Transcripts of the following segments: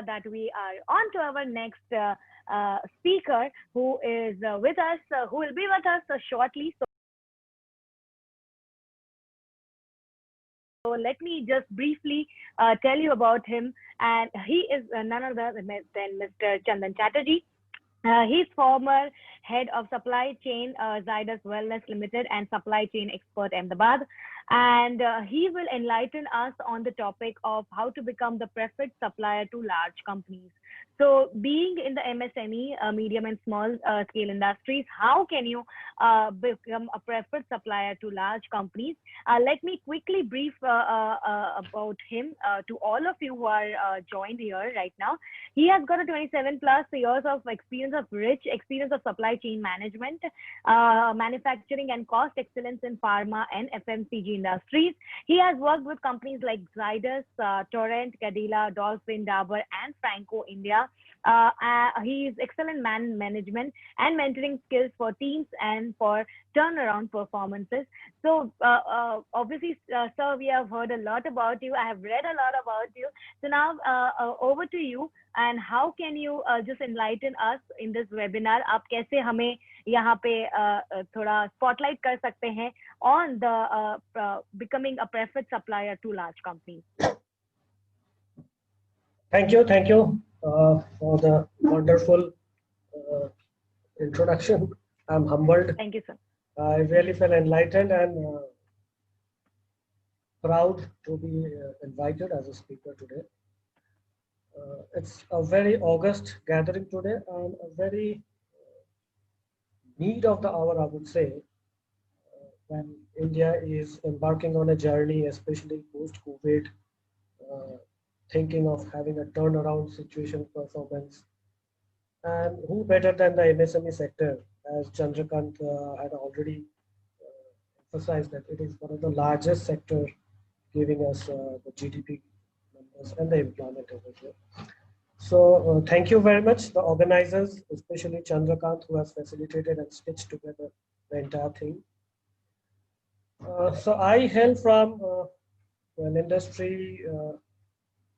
that we are on to our next speaker who is with us, who will be with us shortly. So let me just briefly tell you about him. And he is none other than Mr. Chandan Chatterjee. He's former head of supply chain, Zydus Wellness Limited, and supply chain expert Ahmedabad. And he will enlighten us on the topic of how to become the preferred supplier to large companies. So, being in the MSME, medium and small scale industries, how can you become a preferred supplier to large companies? Let me quickly brief about him to all of you who are joined here right now. He has got a 27 plus years of experience, of rich experience of supply chain management, manufacturing and cost excellence in pharma and FMCG industries. He has worked with companies like Zydus, Torrent, Cadila, Dolphin, Dabur, and Franco India. He is excellent management and mentoring skills for teams and for turnaround performances. So obviously, sir, we have heard a lot about you. I have read a lot about you. So now over to you. And how can you just enlighten us in this webinar? आप कैसे हमें यहाँ पे थोड़ा spotlight कर सकते हैं on the becoming a preferred supplier to large companies? Thank you for the wonderful introduction. I'm humbled. Thank you, sir. I really feel enlightened and proud to be invited as a speaker today. It's a very august gathering today and a very need of the hour, I would say, when India is embarking on a journey, especially post-COVID, thinking of having a turnaround situation performance. And who better than the MSME sector, as Chandrakant had already emphasized that it is one of the largest sector giving us the GDP numbers and the employment over here. So thank you very much, the organizers, especially Chandrakant, who has facilitated and stitched together the entire thing. So I hail from an industry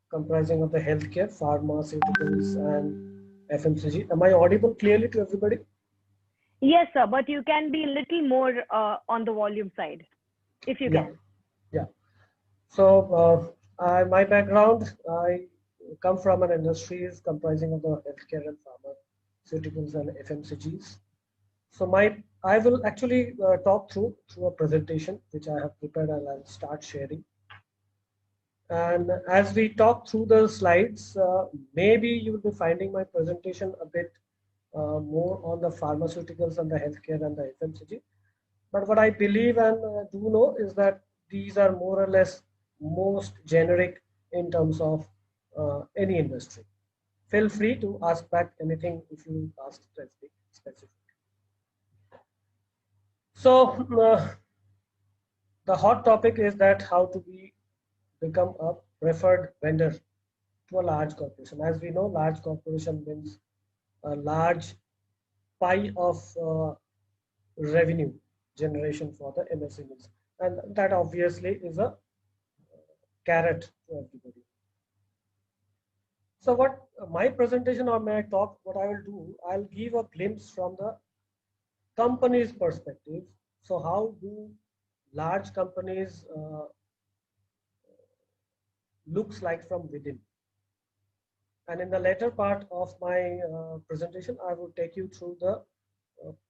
comprising of the healthcare, pharmaceuticals, and FMCG. Am I audible clearly to everybody? Yes, sir, but you can be a little more on the volume side, if you can. Yeah. So my background, I come from an industry comprising of the healthcare and pharmaceuticals and FMCGs. So I will actually talk through a presentation which I have prepared and I'll start sharing. And as we talk through the slides, maybe you will be finding my presentation a bit more on the pharmaceuticals and the healthcare and the FMCG. But what I believe and do know is that these are more or less most generic in terms of any industry. Feel free to ask back anything if you ask specific. So the hot topic is that how to become a preferred vendor to a large corporation. As we know, large corporation means a large pie of revenue generation for the MSMEs, and that obviously is a carrot to everybody. So what my presentation or my talk, what I will do, I'll give a glimpse from the company's perspective. So how do large companies looks like from within? And in the later part of my presentation, I will take you through the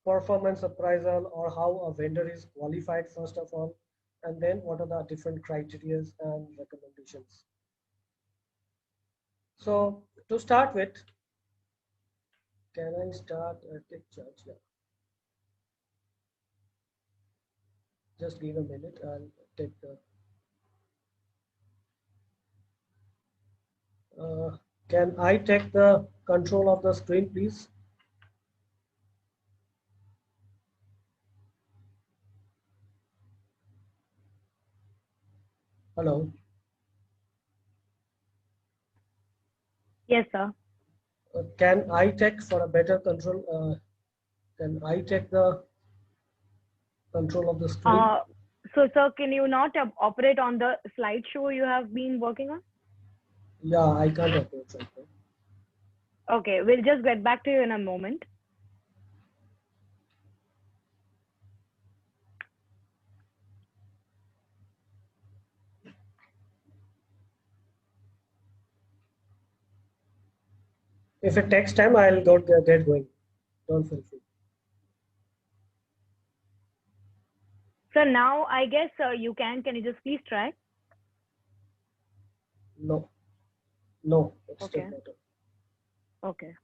performance appraisal, or how a vendor is qualified first of all, and then what are the different criteria and recommendations. So to start with, can I start a take charge? Yeah. Just give a minute, I'll take the can I take the control of the screen, please? Hello. Yes, sir. Can I take for a better control? Can I take the control of the screen? So, sir, can you not operate on the slideshow you have been working on? Yeah, I can't operate right now. Okay, we'll just get back to you in a moment. If it takes time, I'll get going. Don't feel free. So now I guess you can. Can you just please try? No, no, it's still Okay. better. Okay.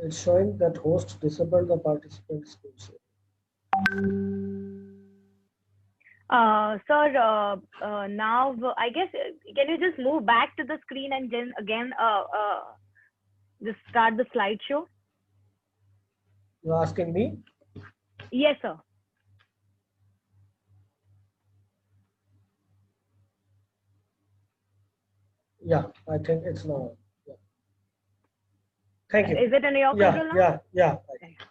It's showing that host disabled the participant screen share. Sir, now I guess can you just move back to the screen and then again just start the slideshow? You're asking me? Yes, sir. Yeah, I think it's now. Yeah. Thank you. Is it in your control now? Yeah.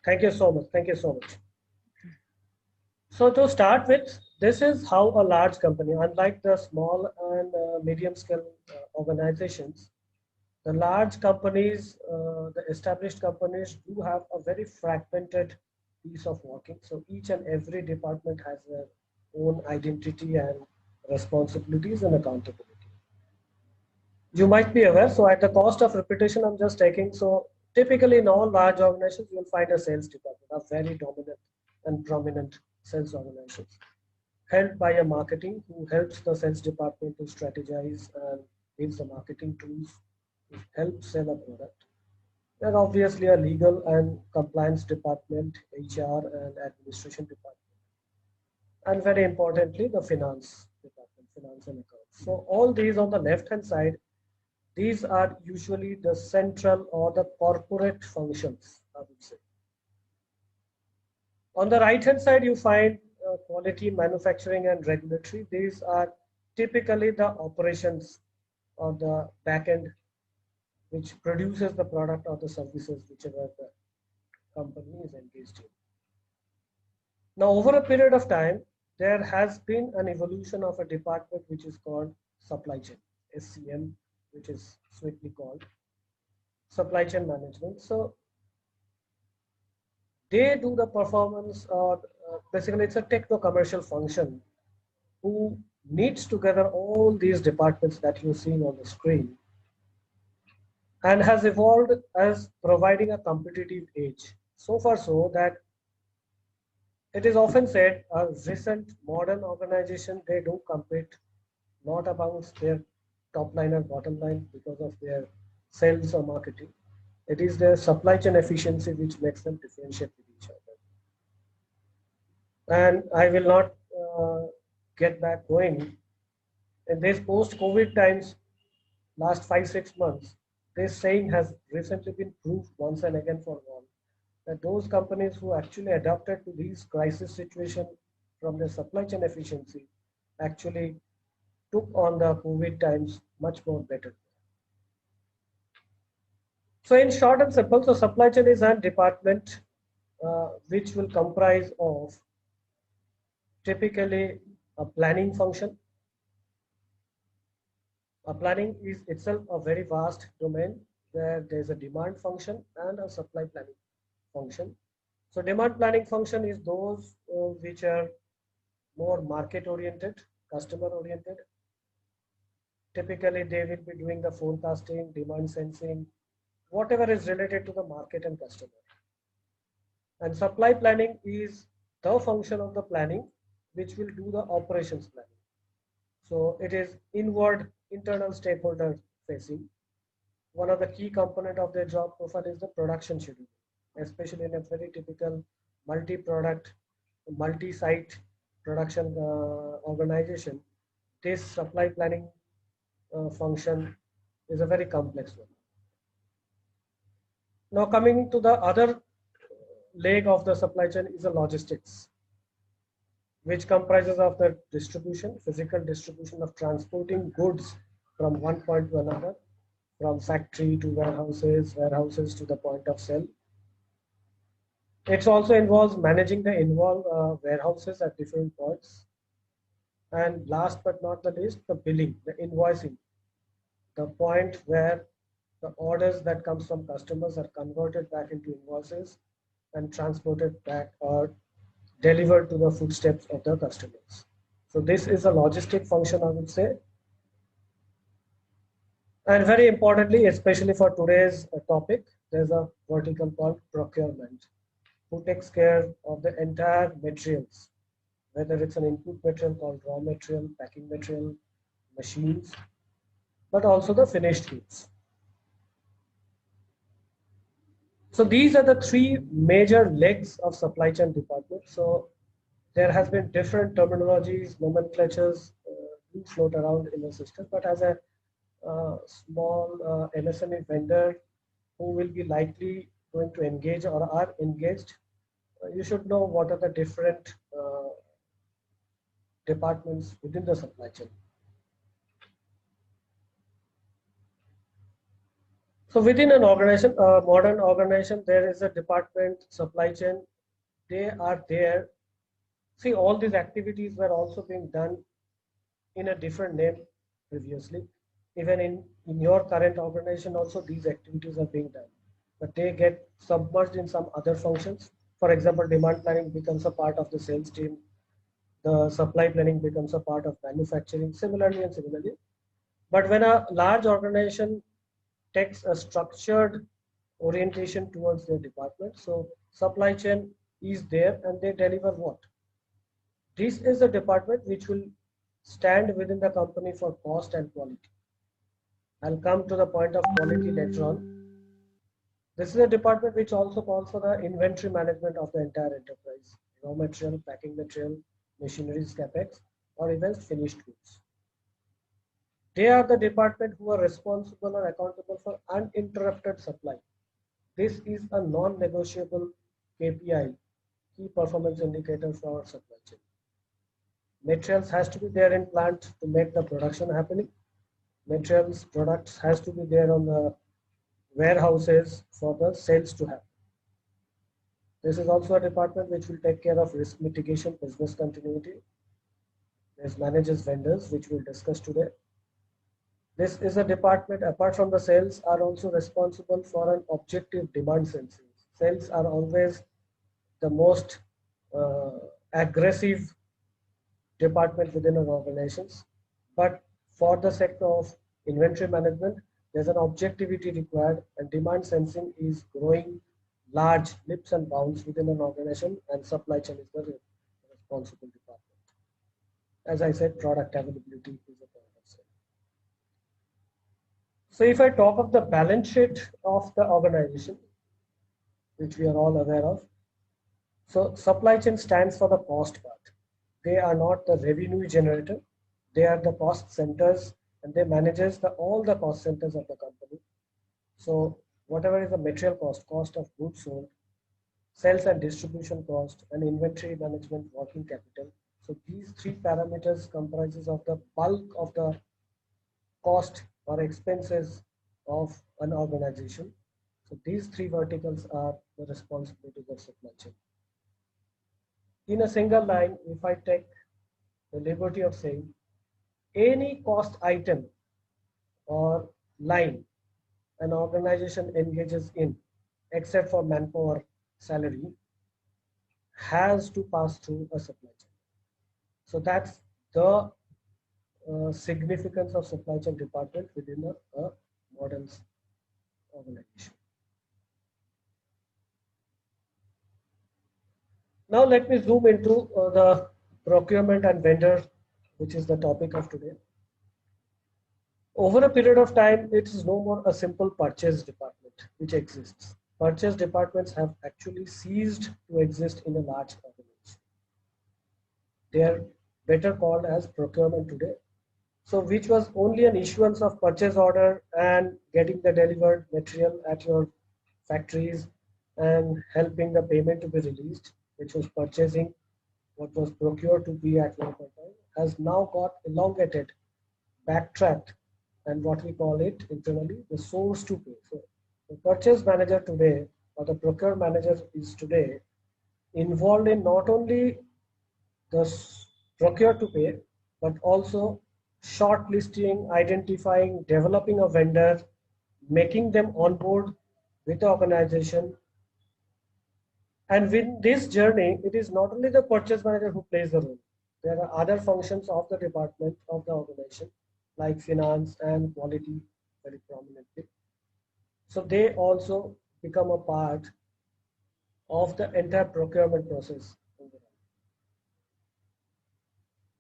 Thank you so much. Thank you so much. So to start with, this is how a large company, unlike the small and medium scale organizations, the large companies, the established companies do have a very fragmented piece of working. So each and every department has their own identity and responsibilities and accountability. You might be aware, so at the cost of repetition, I'm just taking, so typically in all large organizations, you'll find a sales department, a very dominant and prominent sales organizations, helped by a marketing who helps the sales department to strategize and gives the marketing tools to help sell a product. And obviously a legal and compliance department, HR and administration department. And very importantly, the finance department, finance and accounts. So all these on the left hand side, these are usually the central or the corporate functions, I would say. On the right hand side, you find quality, manufacturing and regulatory. These are typically the operations or the back end which produces the product or the services whichever the company is engaged in. Now, over a period of time, there has been an evolution of a department which is called supply chain, SCM, which is sweetly called supply chain management. So they do the performance or basically it's a techno commercial function who needs together all these departments that you're seeing on the screen and has evolved as providing a competitive edge. So far so that it is often said a recent modern organization, they do compete not about their top line or bottom line because of their sales or marketing. It is their supply chain efficiency which makes them differentiate with each other. And I will not get back going. In these post-COVID times, last 5-6 months, this saying has recently been proved once and again for all that those companies who actually adapted to these crisis situation from their supply chain efficiency actually took on the COVID times much more better. So in short and simple, so supply chain is a department which will comprise of typically a planning function. A planning is itself a very vast domain where there's a demand function and a supply planning function. So demand planning function is those which are more market oriented, customer oriented. Typically, they will be doing the forecasting, demand sensing, whatever is related to the market and customer. And supply planning is the function of the planning which will do the operations planning. So it is inward internal stakeholder facing. One of the key component of their job profile is the production schedule, especially in a very typical multi-product, multi-site production organization. This supply planning function is a very complex one. Now coming to the other leg of the supply chain is the logistics, which comprises of the distribution, physical distribution of transporting goods from one point to another, from factory to warehouses, warehouses to the point of sale. It also involves managing the involved warehouses at different points. And last but not the least, the billing, the invoicing, the point where the orders that comes from customers are converted back into invoices and transported back or delivered to the footsteps of the customers. So this is a logistic function, I would say. And very importantly, especially for today's topic, there's a vertical called procurement, who takes care of the entire materials, whether it's an input material called raw material, packing material, machines, but also the finished goods. So these are the three major legs of supply chain department. So there has been different terminologies, nomenclatures do float around in the system, but as a small MSME vendor who will be likely going to engage or are engaged, you should know what are the different departments within the supply chain. So within an organization, a modern organization, there is a department, supply chain. They are there. See, all these activities were also being done in a different name previously. Even in your current organization also, these activities are being done, but they get submerged in some other functions. For example, demand planning becomes a part of the sales team. The supply planning becomes a part of manufacturing, similarly and similarly. But when a large organization takes a structured orientation towards their department, so supply chain is there and they deliver what? This is a department which will stand within the company for cost and quality. I'll come to the point of quality later on. This is a department which also calls for the inventory management of the entire enterprise, raw material, packing material, machineries, capex, or even finished goods. They are the department who are responsible or accountable for uninterrupted supply. This is a non-negotiable KPI, key performance indicator for our supply chain. Materials has to be there in plant to make the production happening. Materials, products has to be there on the warehouses for the sales to happen. This is also a department which will take care of risk mitigation, business continuity. There's managers, vendors, which we'll discuss today. This is a department, apart from the sales, are also responsible for an objective demand sensing. Sales are always the most aggressive department within our organizations. But for the sector of inventory management, there's an objectivity required, and demand sensing is growing large leaps and bounds within an organization, and supply chain is the responsible department. As I said, product availability is a part of sale. So if I talk of the balance sheet of the organization, which we are all aware of, so supply chain stands for the cost part. They are not the revenue generator. They are the cost centers, and they manages all the cost centers of the company. So whatever is the material cost, cost of goods sold, sales and distribution cost, and inventory management, working capital. So these three parameters comprises of the bulk of the cost or expenses of an organization. So these three verticals are the responsibilities of supply chain. In a single line, if I take the liberty of saying any cost item or line an organization engages in, except for manpower salary, has to pass through a supply chain. So that's the significance of supply chain department within a modern organization. Now let me zoom into the procurement and vendor, which is the topic of today. Over a period of time, it is no more a simple purchase department which exists. Purchase departments have actually ceased to exist in a large organization. They are better called as procurement today. So which was only an issuance of purchase order and getting the delivered material at your factories and helping the payment to be released, which was purchasing what was procured to be at one point in time, has now got elongated, backtracked, and what we call it internally the source to pay. So the purchase manager today or the procure manager is today involved in not only the procure to pay, but also shortlisting, identifying, developing a vendor, making them on board with the organization. And with this journey, it is not only the purchase manager who plays the role. There are other functions of the department of the organization, like finance and quality, very prominently. So they also become a part of the entire procurement process.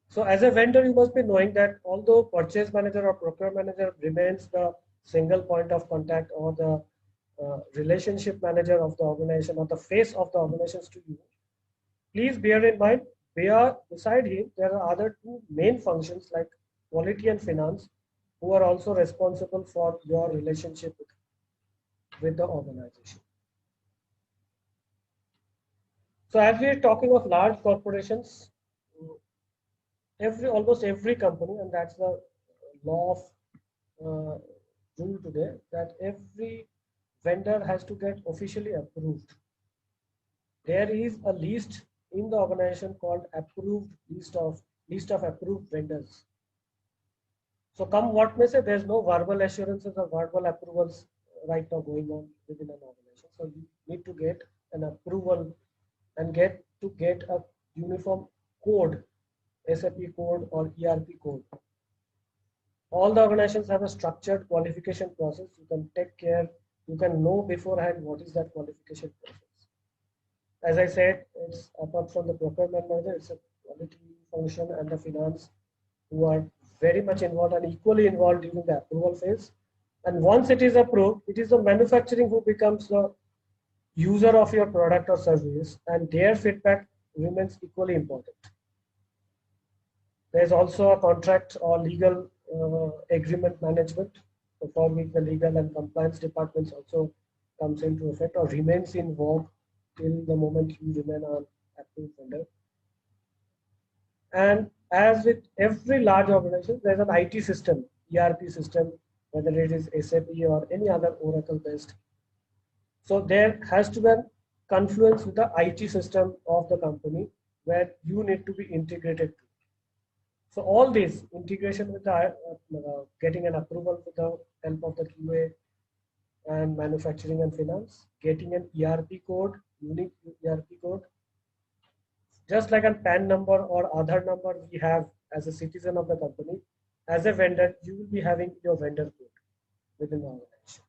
So as a vendor, you must be knowing that although purchase manager or procurement manager remains the single point of contact or the relationship manager of the organization or the face of the organizations to you, please bear in mind, beside him, there are other two main functions like quality and finance who are also responsible for your relationship with the organization. So as we are talking of large corporations, almost every company, and that's the law of rule today, that every vendor has to get officially approved. There is a list in the organization called approved list of approved vendors. So come what may say, there's no verbal assurances or verbal approvals right now going on within an organization. So you need to get an approval and get a uniform code, SAP code or ERP code. All the organizations have a structured qualification process. You can take care, you can know beforehand what is that qualification process. As I said, it's apart from the procurement manager, it's a quality function and the finance who are very much involved and equally involved during the approval phase. And once it is approved, it is the manufacturing who becomes the user of your product or service, and their feedback remains equally important. There is also a contract or legal agreement management, for which the legal and compliance departments also comes into effect or remains in vogue till the moment you remain an approved vendor. And as with every large organization, there's an IT system, ERP system, whether it is SAP or any other Oracle based. So there has to be a confluence with the IT system of the company where you need to be integrated to. So all this integration with the getting an approval with the help of the QA and manufacturing and finance, getting an ERP code, unique ERP code, just like a PAN number or Aadhaar number we have as a citizen of the company. As a vendor, you will be having your vendor code within the organization.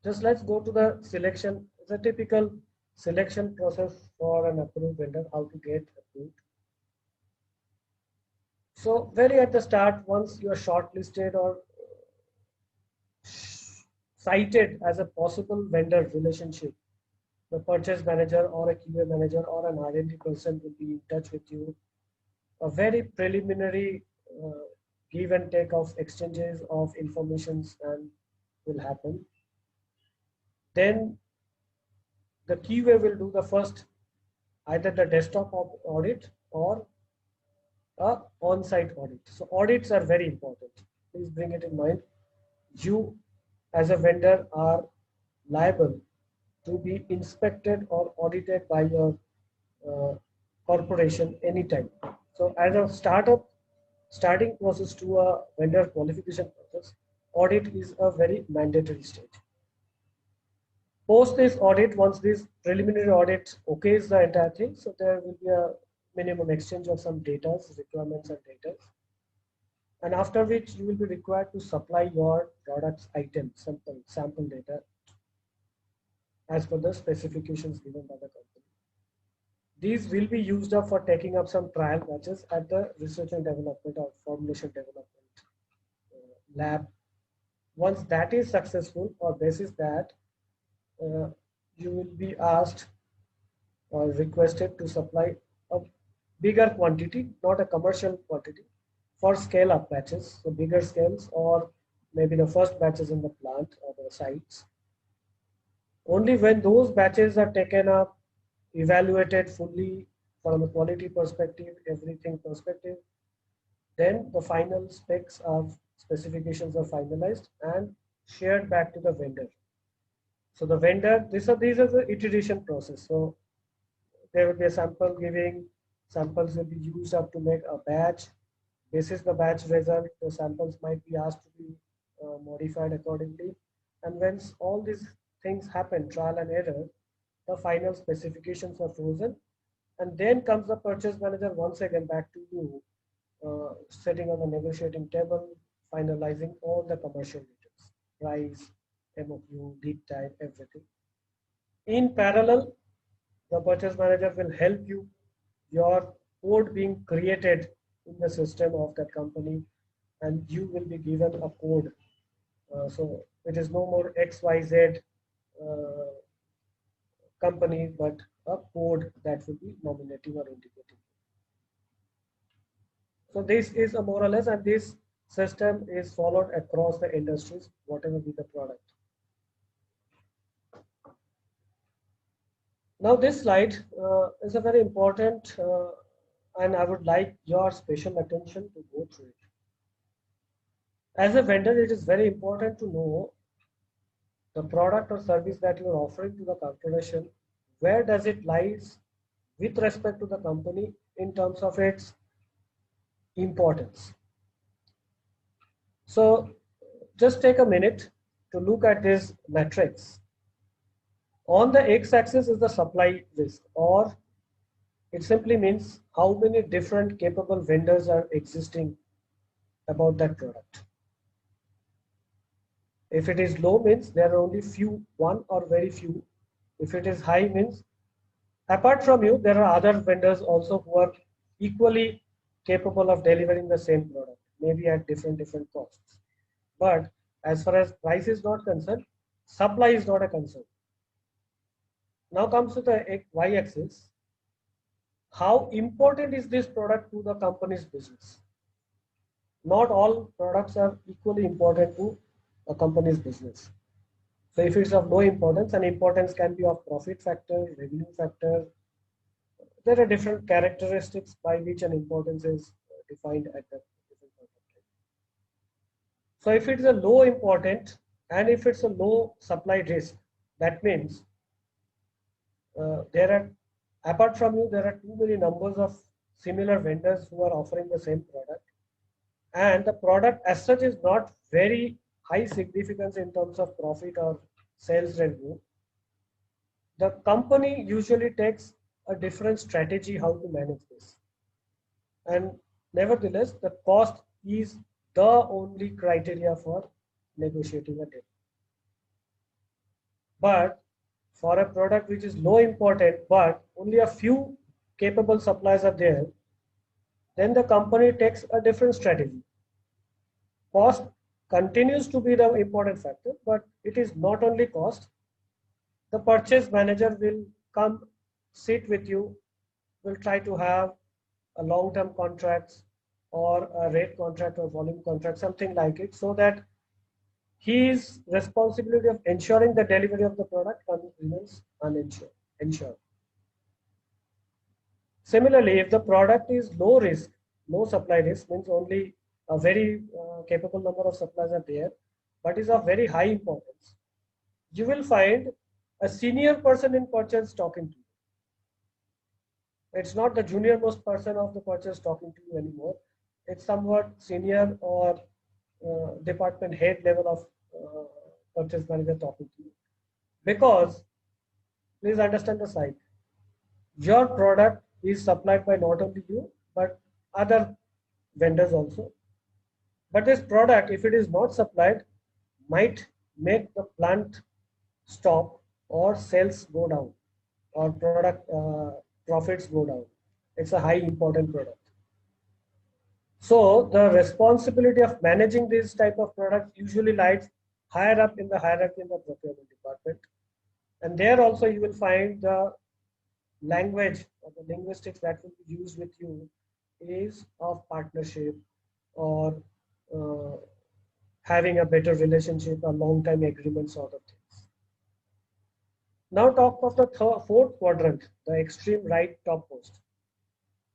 Just let's go to the selection. It's a typical selection process for an approved vendor, how to get approved. So very at the start, once you are shortlisted or cited as a possible vendor relationship, the purchase manager or a QA manager or an R&D person will be in touch with you. A very preliminary give and take of exchanges of informations and will happen. Then the QA will do the first, either the desktop audit or a on-site audit. So audits are very important. Please bring it in mind. You as a vendor are liable to be inspected or audited by your corporation anytime. So as a starting process to a vendor qualification process, audit is a very mandatory stage. Post this audit, once this preliminary audit okays the entire thing, so there will be a minimum exchange of some data, requirements and data. And after which you will be required to supply your products items, sample data as per the specifications given by the company. These will be used up for taking up some trial batches at the research and development or formulation development lab. Once that is successful, or basis that, you will be asked or requested to supply a bigger quantity, not a commercial quantity, for scale up batches, so bigger scales or maybe the first batches in the plant or the sites. Only when those batches are taken up, evaluated fully from a quality perspective, everything perspective, then the final specs of specifications are finalized and shared back to the vendor. So the vendor, these are the iteration process. So there will be a sample giving, samples will be used up to make a batch. This is the batch result. The samples might be asked to be modified accordingly. And once all these things happen, trial and error, the final specifications are frozen. And then comes the purchase manager once again back to you, sitting on the negotiating table, finalizing all the commercial details, price, MOQ, lead time, everything. In parallel, the purchase manager will help you your code being created in the system of that company, and you will be given a code. So it is no more XYZ uh, company, but a code that will be nominating or indicating. So this is a more or less, and this system is followed across the industries, whatever be the product. Now this slide is a very important, and I would like your special attention to go through it. As a vendor, it is very important to know the product or service that you are offering to the corporation, where does it lies with respect to the company in terms of its importance. So just take a minute to look at this matrix. On the x-axis is the supply risk, or it simply means how many different capable vendors are existing about that product. If it is low means there are only few, one or very few. If it is high means apart from you, there are other vendors also who are equally capable of delivering the same product, maybe at different costs. But as far as price is not concerned, supply is not a concern. Now comes to the y-axis. How important is this product to the company's business? Not all products are equally important to a company's business. So if it's of low importance, and importance can be of profit factor, revenue factor, there are different characteristics by which an importance is defined at that different point of time. So if it's a low important and if it's a low supply risk, that means there are, apart from you, there are too many numbers of similar vendors who are offering the same product, and the product as such is not very high significance in terms of profit or sales revenue. The company usually takes a different strategy how to manage this, and nevertheless the cost is the only criteria for negotiating a deal. But for a product which is low important but only a few capable suppliers are there, then the company takes a different strategy. Cost continues to be the important factor, but it is not only cost. The purchase manager will come, sit with you, will try to have a long-term contracts or a rate contract or volume contract, something like it, so that his responsibility of ensuring the delivery of the product remains ensured. Similarly, if the product is low risk, low supply risk means only a very capable number of suppliers are there, but is of very high importance, you will find a senior person in purchase talking to you. It's not the junior most person of the purchase talking to you anymore. It's somewhat senior or department head level of purchase manager talking to you. Because please understand the side. Your product is supplied by not only you, but other vendors also. But this product, if it is not supplied, might make the plant stop or sales go down or product profits go down. It's a high important product. So the responsibility of managing this type of products usually lies higher up in the hierarchy in the procurement department. And there also you will find the language or the linguistics that will be used with you is of partnership or uh, having a better relationship, a long-time agreement sort of things. Now talk of the fourth quadrant, the extreme right topmost.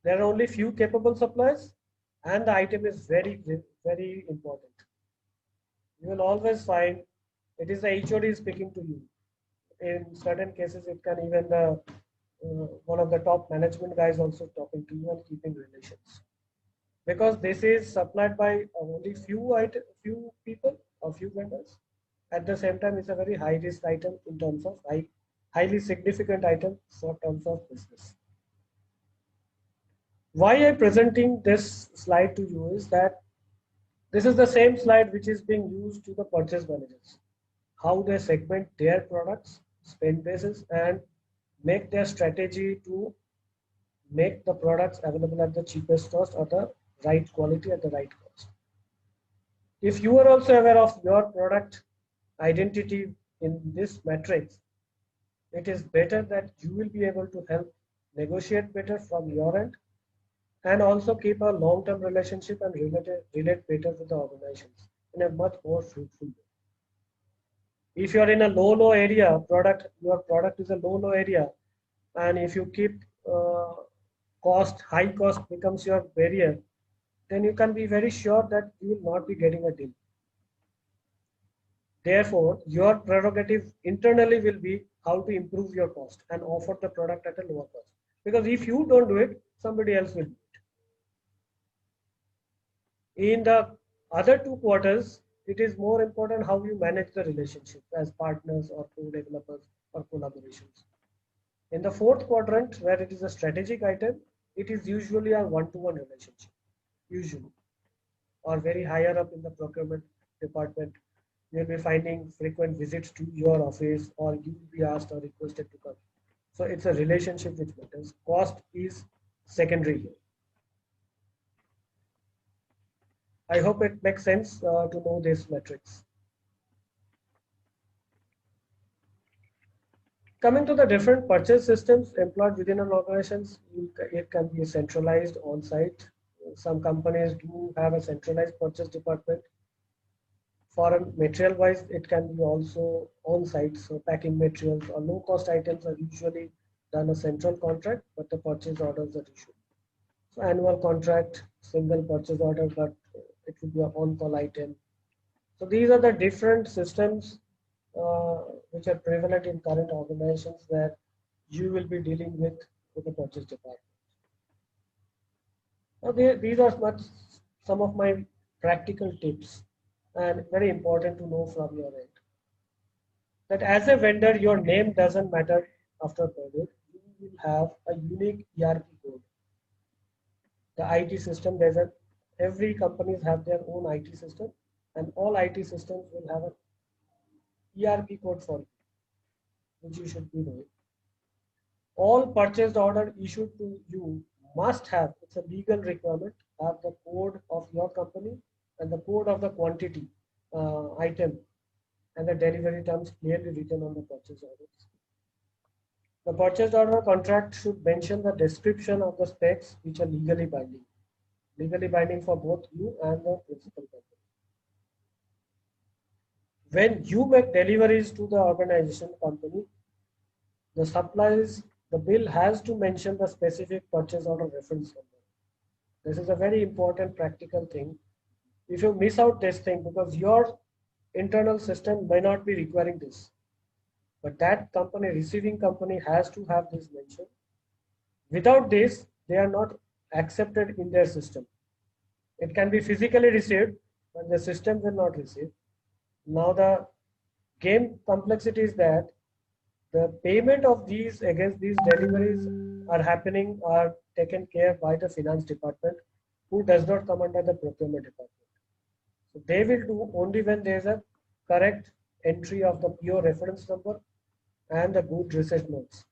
There are only few capable suppliers and the item is very important. You will always find it is the HOD speaking to you. In certain cases, it can even the one of the top management guys also talking to you and keeping relations. Because this is supplied by only few people or few vendors. At the same time, it's a very high risk item in terms of highly significant item for terms of business. Why I'm presenting this slide to you is that this is the same slide which is being used to the purchase managers. How they segment their products, spend basis, and make their strategy to make the products available at the cheapest cost or the right quality at the right cost. If you are also aware of your product identity in this matrix, it is better that you will be able to help negotiate better from your end and also keep a long-term relationship and relate better with the organizations in a much more fruitful way. If you are in a low area, your product is a low area, and if you keep high cost becomes your barrier, then you can be very sure that you will not be getting a deal. Therefore, your prerogative internally will be how to improve your cost and offer the product at a lower cost. Because if you don't do it, somebody else will do it. In the other two quarters, it is more important how you manage the relationship as partners or co-developers or collaborations. In the fourth quadrant, where it is a strategic item, it is usually a one-to-one relationship, usually, or very higher up in the procurement department. You'll be finding frequent visits to your office, or you will be asked or requested to come. So it's a relationship which matters. Cost is secondary here. I hope it makes sense to know this metrics. Coming to the different purchase systems employed within an organization, it can be centralized on-site. Some companies do have a centralized purchase department. For material wise, it can be also on-site. So packing materials or low-cost items are usually done a central contract, but the purchase orders are issued. So annual contract, single purchase order, but it would be an on-call item. So these are the different systems which are prevalent in current organizations where you will be dealing with the purchase department. Now, these are some of my practical tips and very important to know from your end. That as a vendor, your name doesn't matter after payment. You will have a unique ERP code. The IT system, every companies have their own IT system, and all IT systems will have an ERP code for you, which you should be knowing. All purchased order issued to you must have, it's a legal requirement, have the code of your company and the code of the quantity item and the delivery terms clearly written on the purchase orders. The purchase order contract should mention the description of the specs which are legally binding for both you and the principal company. When you make deliveries to the organization company, the bill has to mention the specific purchase order reference number. This is a very important practical thing. If you miss out this thing, because your internal system may not be requiring this, but that company, receiving company, has to have this mentioned. Without this, they are not accepted in their system. It can be physically received, but the system will not receive. Now the game complexity is that the payment of these against these deliveries are taken care by the finance department, who does not come under the procurement department. So they will do only when there is a correct entry of the PO reference number and the good receipt notes.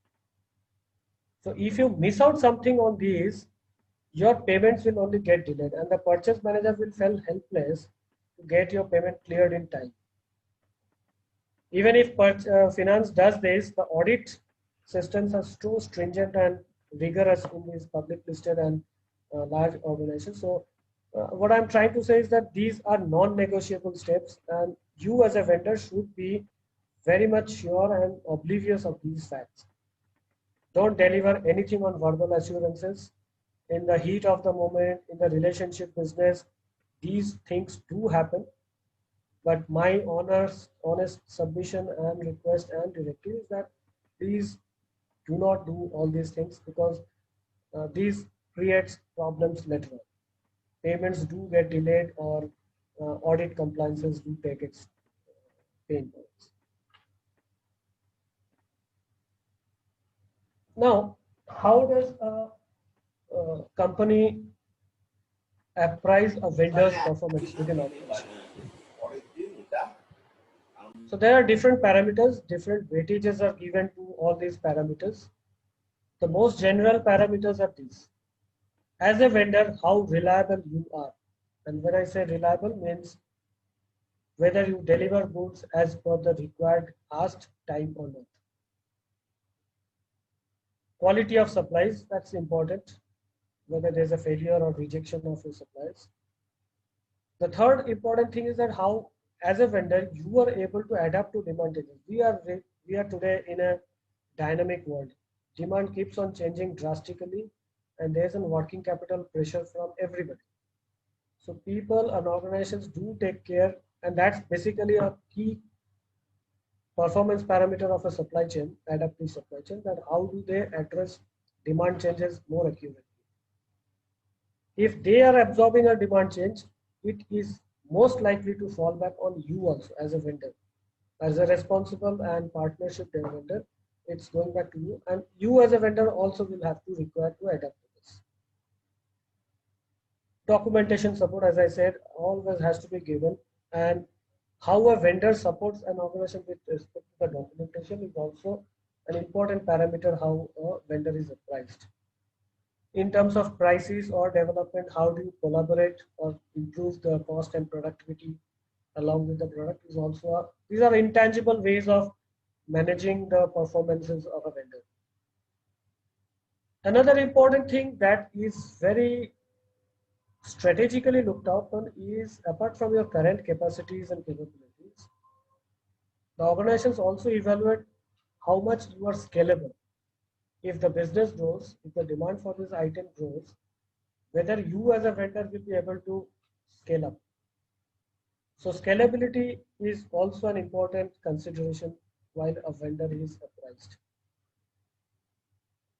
So if you miss out something on these, your payments will only get delayed, and the purchase manager will feel helpless to get your payment cleared in time. Even if finance does this, the audit systems are so stringent and rigorous in these public listed and large organizations. So what I'm trying to say is that these are non-negotiable steps, and you as a vendor should be very much sure and oblivious of these facts. Don't deliver anything on verbal assurances. In the heat of the moment, in the relationship business, these things do happen. But my honest submission and request and directive is that please do not do all these things, because these creates problems later on. Payments do get delayed, or audit compliances do take its pain points. Now, how does a company appraise a vendor's performance within organization? So there are different parameters, different weightages are given to all these parameters. The most general parameters are these. As a vendor, how reliable you are. And when I say reliable, means whether you deliver goods as per the required asked time or not. Quality of supplies, that's important, whether there's a failure or rejection of your supplies. The third important thing is that how, as a vendor, you are able to adapt to demand changes. We are today in a dynamic world. Demand keeps on changing drastically, and there's a working capital pressure from everybody. So people and organizations do take care, and that's basically a key performance parameter of a supply chain, adaptive supply chain, that how do they address demand changes more accurately. If they are absorbing a demand change, it is most likely to fall back on you also as a vendor. As a responsible and partnership vendor, it's going back to you, and you as a vendor also will have to require to adapt to this. Documentation support, as I said, always has to be given, and how a vendor supports an organization with respect to the documentation is also an important parameter how a vendor is priced. In terms of prices or development, how do you collaborate or improve the cost and productivity along with the product is also these are intangible ways of managing the performances of a vendor. Another important thing that is very strategically looked upon is, apart from your current capacities and capabilities, the organizations also evaluate how much you are scalable. If the business grows, if the demand for this item grows, whether you as a vendor will be able to scale up. So scalability is also an important consideration while a vendor is priced.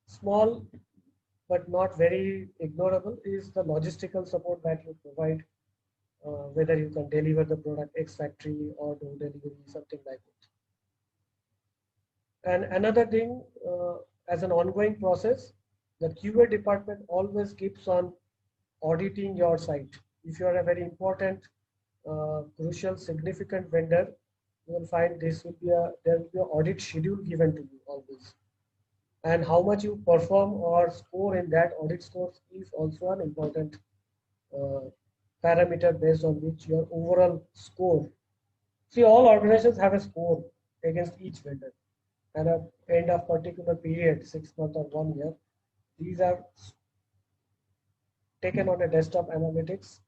Small but not very ignorable is the logistical support that you provide, whether you can deliver the product ex factory or do delivery, something like it. And another thing, as an ongoing process, the QA department always keeps on auditing your site. If you are a very important, crucial, significant vendor, you will find there will be an audit schedule given to you always. And how much you perform or score in that audit scores is also an important parameter based on which your overall score. See, all organizations have a score against each vendor. And at the end of particular period, 6 months or 1 year, these are taken on a desktop analytics.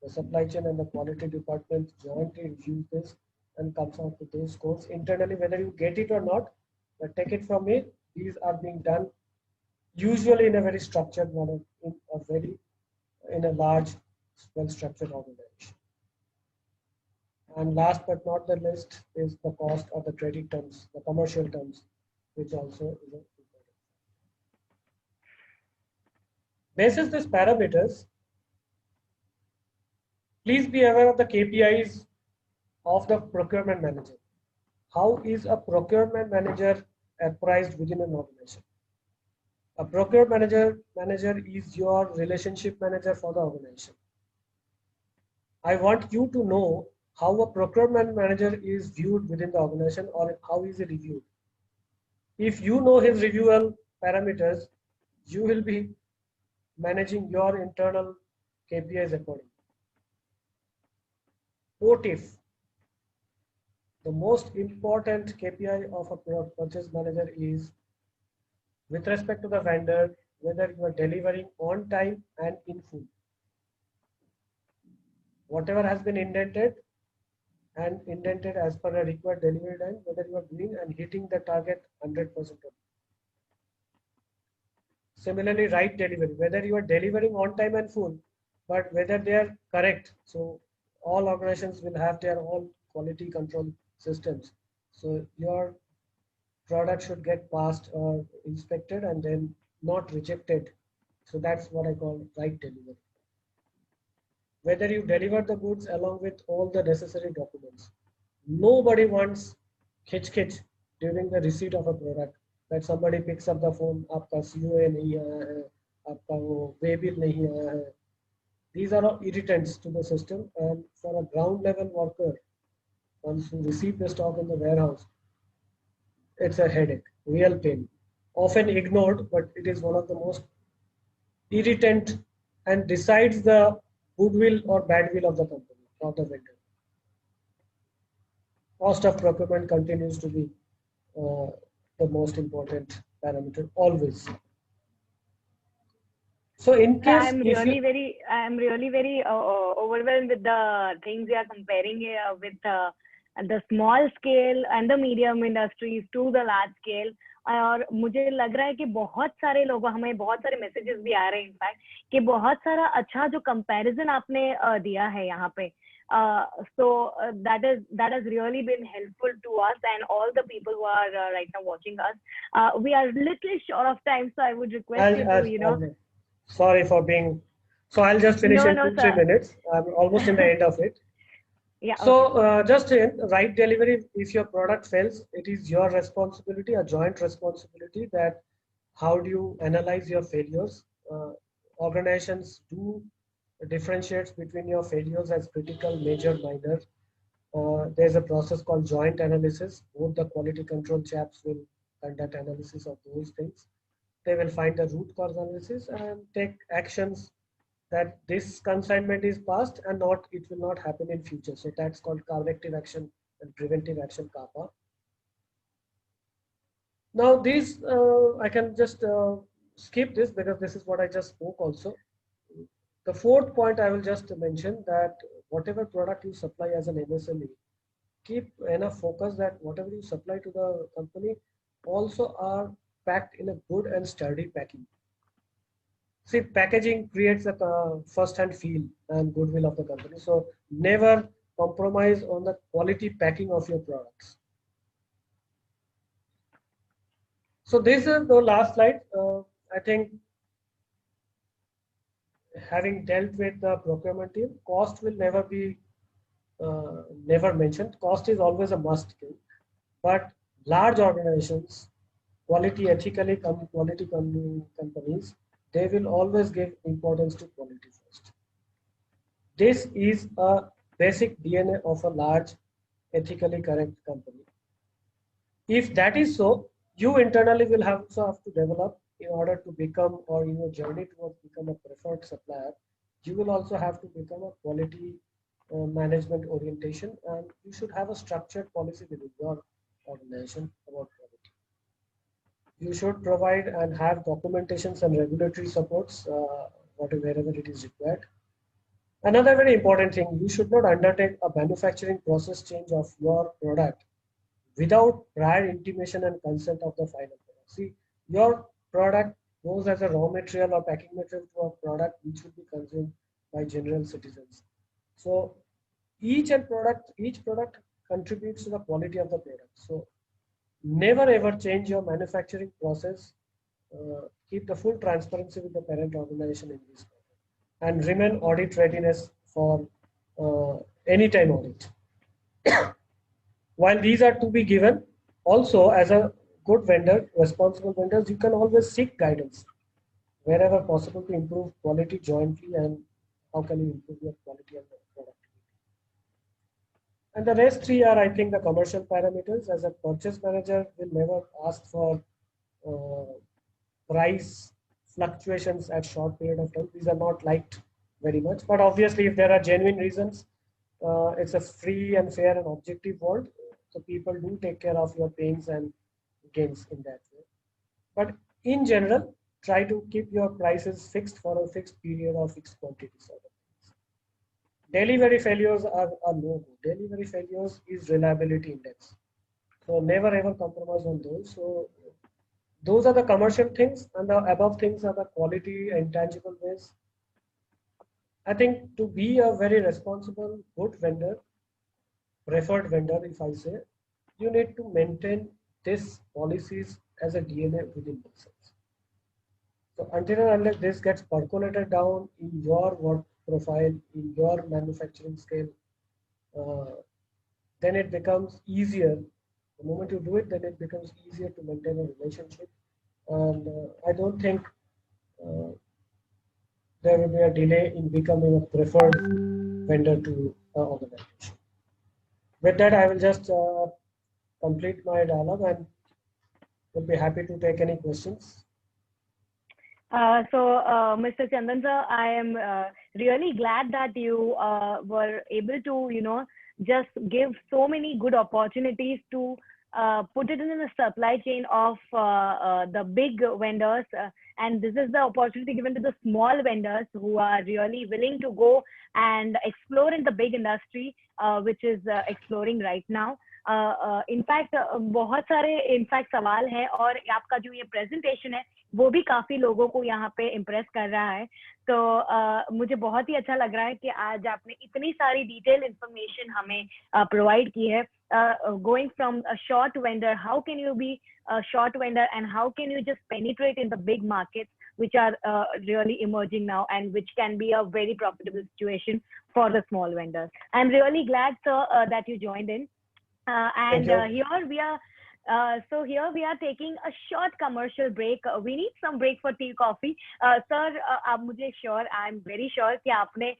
The supply chain and the quality department jointly review this and comes out with those scores internally, whether you get it or not. But take it from me, these are being done usually in a very structured manner, in a large, well-structured organization. And last but not the least is the cost of the credit terms, the commercial terms, which also is important. Basis these parameters, please be aware of the KPIs of the procurement manager. How is a procurement manager appraised within an organization? A procurement manager is your relationship manager for the organization. I want you to know how a procurement manager is viewed within the organization, or how is he reviewed. If you know his reviewal parameters, you will be managing your internal KPIs accordingly. What if the most important KPI of a purchase manager is with respect to the vendor, whether you are delivering on time and in full. Whatever has been indented, and indented as per a required delivery time, whether you are doing and hitting the target 100%. Similarly, right delivery, whether you are delivering on time and full, but whether they are correct. So all organizations will have their own quality control systems. So your product should get passed or inspected and then not rejected. So that's what I call right delivery. Whether you deliver the goods along with all the necessary documents. Nobody wants खिच during the receipt of a product that somebody picks up the phone, आपका COA नहीं आया है, आपका वो way bill नहीं आया है. These are all irritants to the system, and for a ground level worker, once you receive the stock in the warehouse, it's a headache, real pain. Often ignored, but it is one of the most irritant and decides the goodwill or badwill of the company or the vendor. Cost of procurement continues to be uh, the most important parameter always. So in case if you I'm really very overwhelmed with the things you are comparing here with the small scale and the medium industries to the large scale. और मुझे लग रहा है कि बहुत सारे लोगों हमें बहुत सारे मैसेजेस भी आ रहे हैं इनफैक्ट कि बहुत सारा अच्छा जो कंपैरिजन आपने दिया है यहाँ पे. So that has really been helpful to us and all the people who are right now watching us. We are little short of time, so I would request you to sorry for being. So I'll just finish in no, 2-3 minutes. I'm almost in the end of it. Yeah. So just in right delivery, if your product fails, it is your responsibility, a joint responsibility. That how do you analyze your failures? Organizations do differentiates between your failures as critical, major, minor. There's a process called joint analysis. Both the quality control chaps will conduct analysis of those things. They will find the root cause analysis and take actions that this consignment is passed and not it will not happen in future. So that's called corrective action and preventive action CAPA. Now these I can just skip this because this is what I just spoke also. The fourth point I will just mention that whatever product you supply as an MSME, keep enough focus that whatever you supply to the company also are packed in a good and sturdy packing. See, packaging creates a first-hand feel and goodwill of the company. So never compromise on the quality packing of your products. So this is the last slide. I think having dealt with the procurement team, cost will never be never mentioned. Cost is always a must thing, but large organizations, quality companies, they will always give importance to quality first. This is a basic DNA of a large, ethically correct company. If that is so, you internally will also have to develop in order to become, or in your journey towards become a preferred supplier, you will also have to become a quality management orientation, and you should have a structured policy within your organization about quality. You should provide and have documentations and regulatory supports wherever it is required. Another very important thing, you should not undertake a manufacturing process change of your product without prior intimation and consent of the final product. See, your product goes as a raw material or packing material to a product which will be consumed by general citizens. So each product contributes to the quality of the product. So never ever change your manufacturing process. Keep the full transparency with the parent organization in this, and remain audit readiness for anytime audit. While these are to be given, also as a good vendor, responsible vendors, you can always seek guidance wherever possible to improve quality jointly, and how can you improve your quality and productivity. And the rest three are, I think, the commercial parameters. As a purchase manager, will never ask for price fluctuations at short period of time. These are not liked very much, but obviously if there are genuine reasons, it's a free and fair and objective world. So people do take care of your pains and gains in that way. But in general, try to keep your prices fixed for a fixed period or fixed quantity sort of things. delivery failures are no. Delivery failures is reliability index. So never ever compromise on those. So those are the commercial things, and the above things are the quality and tangible ways. I think to be a very responsible, good vendor, preferred vendor, if I say, you need to maintain these policies as a DNA within themselves. So until and unless this gets percolated down in your work profile, in your manufacturing scale, then it becomes easier. The moment you do it, then it becomes easier to maintain a relationship. And I don't think there will be a delay in becoming a preferred vendor to organization. With that, I will just complete my dialogue and will be happy to take any questions. Mr. Chandan sir, I am really glad that you were able to, just give so many good opportunities to put it in the supply chain of the big vendors. And this is the opportunity given to the small vendors who are really willing to go and explore in the big industry, which is exploring right now. In fact बहुत सारे in fact सवाल हैं और आपका जो ये presentation है वो भी काफी लोगों को यहाँ पे इम्प्रेस कर रहा है. तो मुझे बहुत ही अच्छा लग रहा है कि आज आपने इतनी सारी डिटेल इंफॉर्मेशन हमें प्रोवाइड की है. Going from a short vendor, how can you be a short vendor and how can you just penetrate in the big markets which are really emerging now and which can be a very profitable situation for the small vendors. I'm really glad, sir, that you joined in. Here we are. Here we are taking a short commercial break. We need some break for tea, coffee. Sir, आप मुझे sure, I'm very sure कि आपने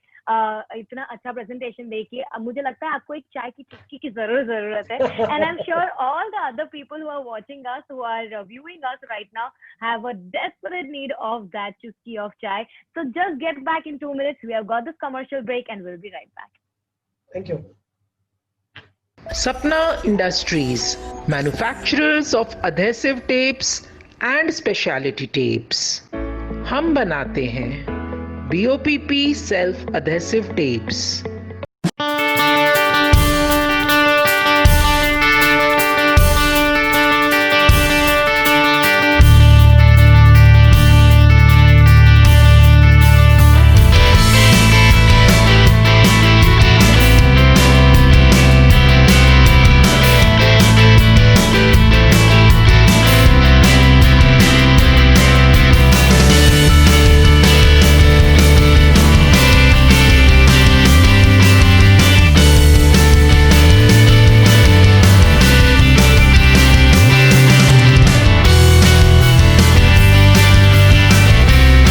इतना अच्छा presentation देखी है. मुझे लगता है आपको एक चाय की चुस्की की जरूरत है. And I'm sure all the other people who are watching us, who are viewing us right now, have a desperate need of that chusky of chai. So just get back in 2 minutes. We have got this commercial break and we'll be right back. Thank you. Sapna Industries, manufacturers of adhesive tapes and specialty tapes. हम बनाते हैं BOPP self adhesive tapes.